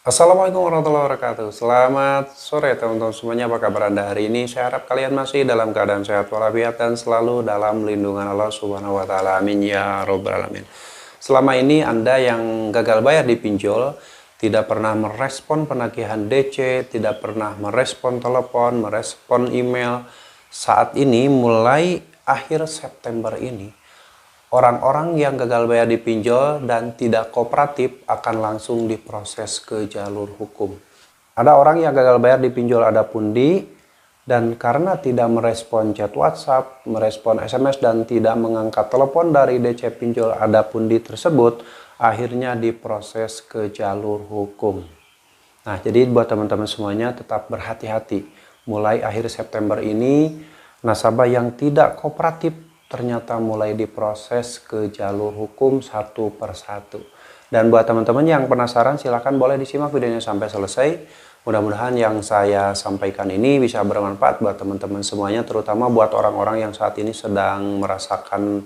Assalamualaikum warahmatullahi wabarakatuh. Selamat sore teman-teman semuanya. Apa kabar Anda hari ini? Saya harap kalian masih dalam keadaan sehat walafiat dan selalu dalam lindungan Allah Subhanahu wa taala. Amin ya robbal alamin. Selama ini Anda yang gagal bayar di pinjol, tidak pernah merespon penagihan DC, tidak pernah merespon telepon, merespon email. Saat ini mulai akhir September ini, orang-orang yang gagal bayar di pinjol dan tidak kooperatif akan langsung diproses ke jalur hukum. Ada orang yang gagal bayar di pinjol ada pundi, dan karena tidak merespon chat WhatsApp, merespon SMS, dan tidak mengangkat telepon dari DC pinjol ada pundi tersebut, akhirnya diproses ke jalur hukum. Nah, jadi buat teman-teman semuanya tetap berhati-hati. Mulai akhir September ini, nasabah yang tidak kooperatif ternyata mulai diproses ke jalur hukum satu persatu. Dan buat teman-teman yang penasaran, silahkan boleh disimak videonya sampai selesai. Mudah-mudahan yang saya sampaikan ini bisa bermanfaat buat teman-teman semuanya, terutama buat orang-orang yang saat ini sedang merasakan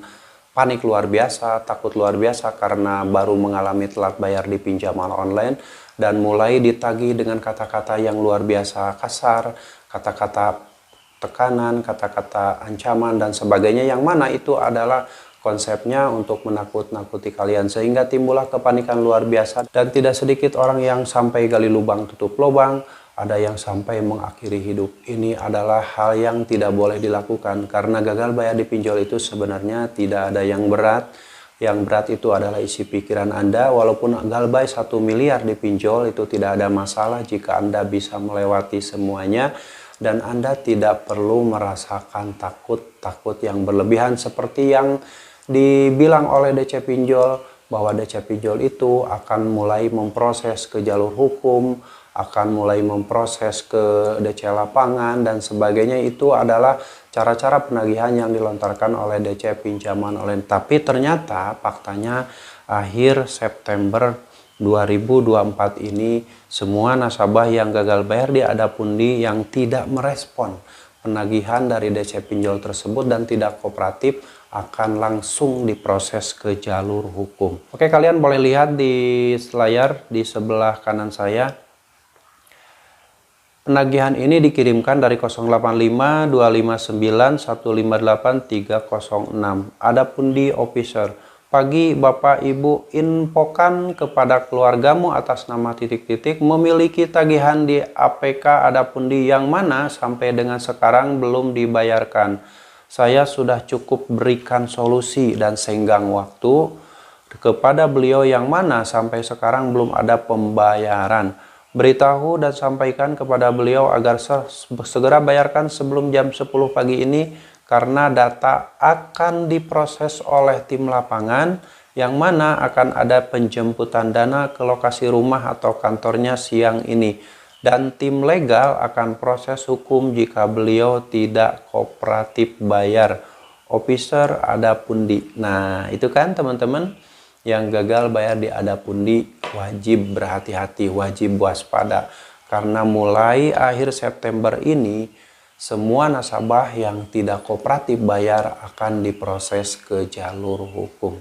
panik luar biasa, takut luar biasa karena baru mengalami telat bayar di pinjaman online dan mulai ditagih dengan kata-kata yang luar biasa kasar, kata-kata tekanan, kata-kata ancaman, dan sebagainya, yang mana itu adalah konsepnya untuk menakut-nakuti kalian sehingga timbullah kepanikan luar biasa, dan tidak sedikit orang yang sampai gali lubang tutup lubang, ada yang sampai mengakhiri hidup. Ini adalah hal yang tidak boleh dilakukan karena gagal bayar di pinjol itu sebenarnya tidak ada yang berat. Yang berat itu adalah isi pikiran Anda. Walaupun gagal bayar 1 miliar di pinjol itu tidak ada masalah jika Anda bisa melewati semuanya. Dan Anda tidak perlu merasakan takut yang berlebihan seperti yang dibilang oleh DC Pinjol, bahwa DC Pinjol itu akan mulai memproses ke jalur hukum, akan mulai memproses ke DC lapangan dan sebagainya. Itu adalah cara-cara penagihan yang dilontarkan oleh DC pinjaman online. Tapi ternyata faktanya akhir September 2024 ini semua nasabah yang gagal bayar di Adapundi yang tidak merespon penagihan dari DC pinjol tersebut dan tidak kooperatif akan langsung diproses ke jalur hukum. Oke, kalian boleh lihat di layar di sebelah kanan saya. Penagihan ini dikirimkan dari 085 259 158 306. Adapundi Officer. Pagi Bapak Ibu, infokan kepada keluargamu atas nama titik-titik memiliki tagihan di APK Adapundi yang mana sampai dengan sekarang belum dibayarkan. Saya sudah cukup berikan solusi dan senggang waktu kepada beliau yang mana sampai sekarang belum ada pembayaran. Beritahu dan sampaikan kepada beliau agar segera bayarkan sebelum jam 10 pagi ini, karena data akan diproses oleh tim lapangan yang mana akan ada penjemputan dana ke lokasi rumah atau kantornya siang ini, dan tim legal akan proses hukum jika beliau tidak kooperatif bayar. Officer Adapundi. Nah, itu kan teman-teman, yang gagal bayar di Adapundi wajib berhati-hati, wajib waspada, karena mulai akhir September ini semua nasabah yang tidak kooperatif bayar akan diproses ke jalur hukum.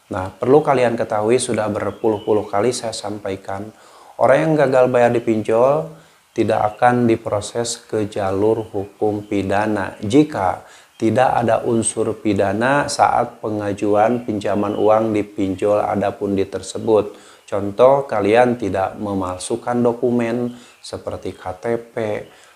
Nah, perlu kalian ketahui, sudah berpuluh-puluh kali saya sampaikan, orang yang gagal bayar di pinjol tidak akan diproses ke jalur hukum pidana jika tidak ada unsur pidana saat pengajuan pinjaman uang di pinjol Adapundi tersebut. Contoh, kalian tidak memalsukan dokumen seperti KTP,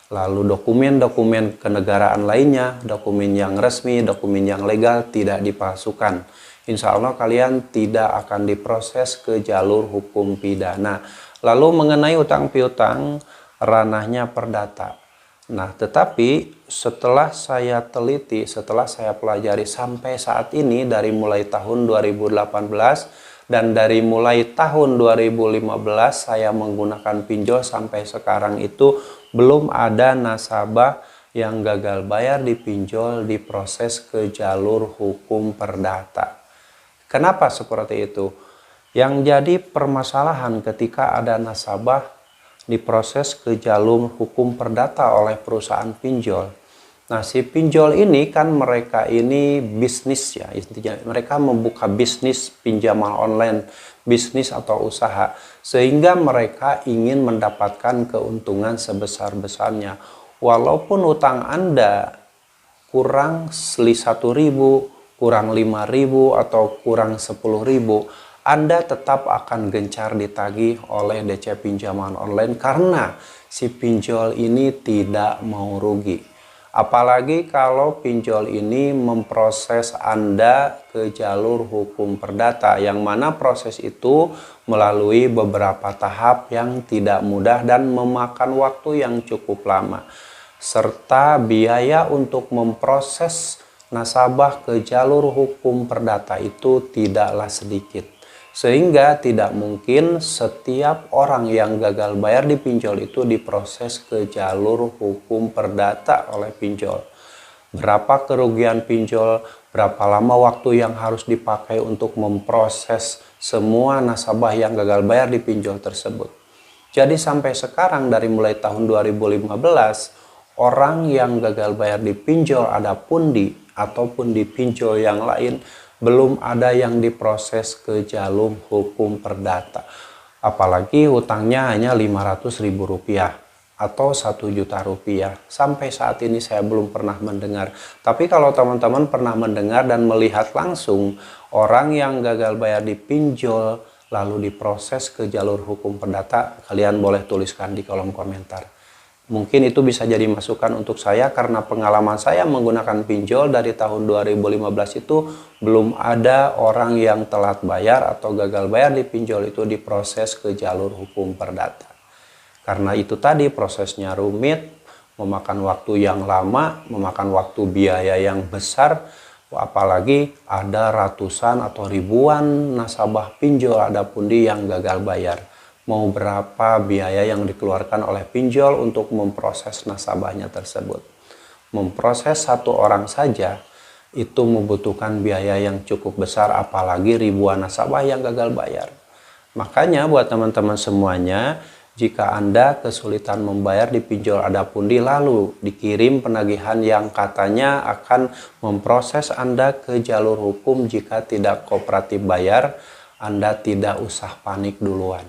lalu dokumen-dokumen kenegaraan lainnya, dokumen yang resmi, dokumen yang legal tidak dipalsukan. Insya Allah kalian tidak akan diproses ke jalur hukum pidana. Lalu mengenai utang piutang, ranahnya perdata. Nah, tetapi setelah saya teliti, setelah saya pelajari sampai saat ini, dari mulai tahun 2018 dan dari mulai tahun 2015 saya menggunakan pinjol sampai sekarang itu, belum ada nasabah yang gagal bayar di pinjol diproses ke jalur hukum perdata. Kenapa seperti itu? Yang jadi permasalahan ketika ada nasabah diproses ke jalur hukum perdata oleh perusahaan pinjol, Nah, si pinjol ini kan mereka ini bisnis ya, intinya mereka membuka bisnis pinjaman online, bisnis atau usaha, sehingga mereka ingin mendapatkan keuntungan sebesar-besarnya. Walaupun utang Anda kurang 1.000, kurang 5.000 atau kurang 10.000, Anda tetap akan gencar ditagih oleh DC pinjaman online karena si pinjol ini tidak mau rugi. Apalagi kalau pinjol ini memproses Anda ke jalur hukum perdata, yang mana proses itu melalui beberapa tahap yang tidak mudah dan memakan waktu yang cukup lama, serta biaya untuk memproses nasabah ke jalur hukum perdata itu tidaklah sedikit. Sehingga tidak mungkin setiap orang yang gagal bayar di pinjol itu diproses ke jalur hukum perdata oleh pinjol. Berapa kerugian pinjol, berapa lama waktu yang harus dipakai untuk memproses semua nasabah yang gagal bayar di pinjol tersebut. Jadi sampai sekarang dari mulai tahun 2015, orang yang gagal bayar di pinjol ada pundi ataupun di pinjol yang lain belum ada yang diproses ke jalur hukum perdata. Apalagi hutangnya hanya Rp500.000 atau Rp1.000.000. Sampai saat ini saya belum pernah mendengar. Tapi kalau teman-teman pernah mendengar dan melihat langsung orang yang gagal bayar di pinjol lalu diproses ke jalur hukum perdata, kalian boleh tuliskan di kolom komentar. Mungkin itu bisa jadi masukan untuk saya karena pengalaman saya menggunakan pinjol dari tahun 2015 itu belum ada orang yang telat bayar atau gagal bayar di pinjol itu diproses ke jalur hukum perdata. Karena itu tadi prosesnya rumit, memakan waktu yang lama, memakan waktu biaya yang besar, apalagi ada ratusan atau ribuan nasabah pinjol ada pundi yang gagal bayar. Mau berapa biaya yang dikeluarkan oleh pinjol untuk memproses nasabahnya tersebut. Memproses satu orang saja itu membutuhkan biaya yang cukup besar, apalagi ribuan nasabah yang gagal bayar. Makanya buat teman-teman semuanya, jika Anda kesulitan membayar di pinjol ada pundi lalu dikirim penagihan yang katanya akan memproses Anda ke jalur hukum jika tidak kooperatif bayar, Anda tidak usah panik duluan.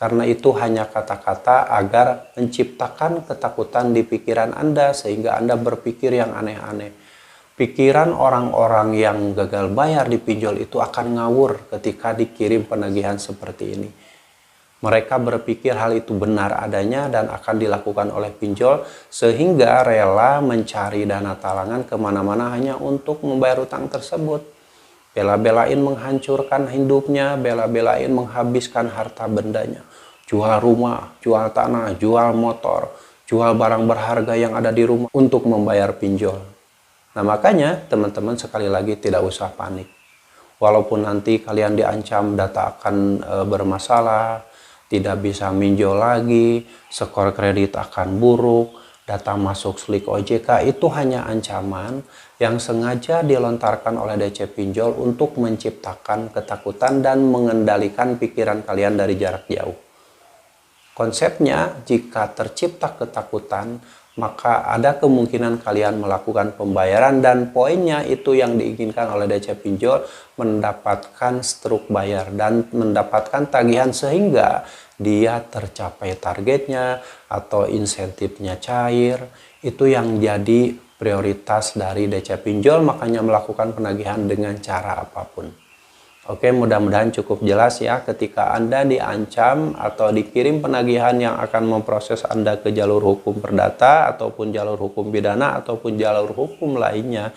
Karena itu hanya kata-kata agar menciptakan ketakutan di pikiran Anda sehingga Anda berpikir yang aneh-aneh. Pikiran orang-orang yang gagal bayar di pinjol itu akan ngawur ketika dikirim penagihan seperti ini. Mereka berpikir hal itu benar adanya dan akan dilakukan oleh pinjol sehingga rela mencari dana talangan kemana-mana hanya untuk membayar utang tersebut. Bela-belain menghancurkan hidupnya, bela-belain menghabiskan harta bendanya. Jual rumah, jual tanah, jual motor, jual barang berharga yang ada di rumah untuk membayar pinjol. Nah makanya teman-teman sekali lagi tidak usah panik. Walaupun nanti kalian diancam data akan bermasalah, tidak bisa minjol lagi, skor kredit akan buruk, data masuk slik OJK, itu hanya ancaman yang sengaja dilontarkan oleh DC pinjol untuk menciptakan ketakutan dan mengendalikan pikiran kalian dari jarak jauh. Konsepnya, jika tercipta ketakutan, maka ada kemungkinan kalian melakukan pembayaran dan poinnya itu yang diinginkan oleh DC pinjol mendapatkan struk bayar dan mendapatkan tagihan sehingga dia tercapai targetnya atau insentifnya cair. Itu yang jadi prioritas dari DC pinjol, makanya melakukan penagihan dengan cara apapun. Oke, mudah-mudahan cukup jelas ya ketika Anda diancam atau dikirim penagihan yang akan memproses Anda ke jalur hukum perdata ataupun jalur hukum pidana ataupun jalur hukum lainnya,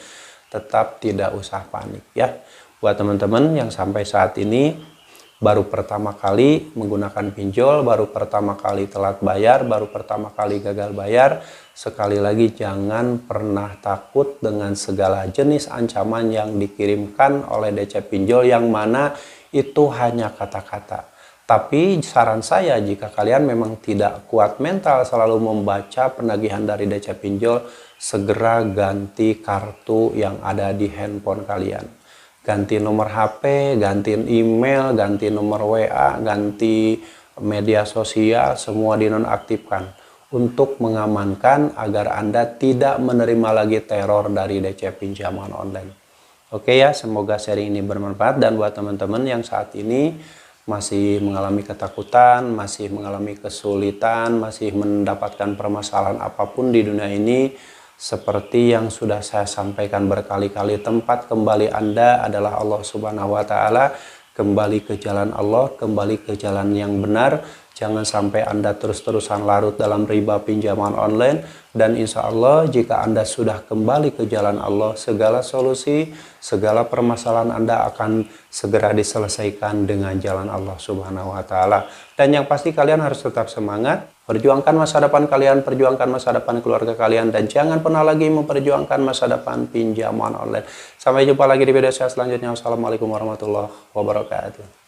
tetap tidak usah panik ya. Buat teman-teman yang sampai saat ini baru pertama kali menggunakan pinjol, baru pertama kali telat bayar, baru pertama kali gagal bayar, sekali lagi jangan pernah takut dengan segala jenis ancaman yang dikirimkan oleh DC pinjol yang mana itu hanya kata-kata. Tapi saran saya jika kalian memang tidak kuat mental selalu membaca penagihan dari DC pinjol, segera ganti kartu yang ada di handphone kalian. Ganti nomor HP, ganti email, ganti nomor WA, ganti media sosial, semua dinonaktifkan. untuk mengamankan agar Anda tidak menerima lagi teror dari DC pinjaman online. Oke ya, semoga sharing ini bermanfaat, dan buat teman-teman yang saat ini masih mengalami ketakutan, masih mengalami kesulitan, masih mendapatkan permasalahan apapun di dunia ini, seperti yang sudah saya sampaikan berkali-kali, tempat kembali Anda adalah Allah Subhanahu wa Ta'ala. Kembali ke jalan Allah, kembali ke jalan yang benar. Jangan sampai Anda terus-terusan larut dalam riba pinjaman online. Dan insya Allah jika Anda sudah kembali ke jalan Allah, segala solusi, segala permasalahan Anda akan segera diselesaikan dengan jalan Allah Subhanahu wa Ta'ala. Dan yang pasti kalian harus tetap semangat. Perjuangkan masa depan kalian, perjuangkan masa depan keluarga kalian, dan jangan pernah lagi memperjuangkan masa depan pinjaman online. Sampai jumpa lagi di video saya selanjutnya. Wassalamualaikum warahmatullahi wabarakatuh.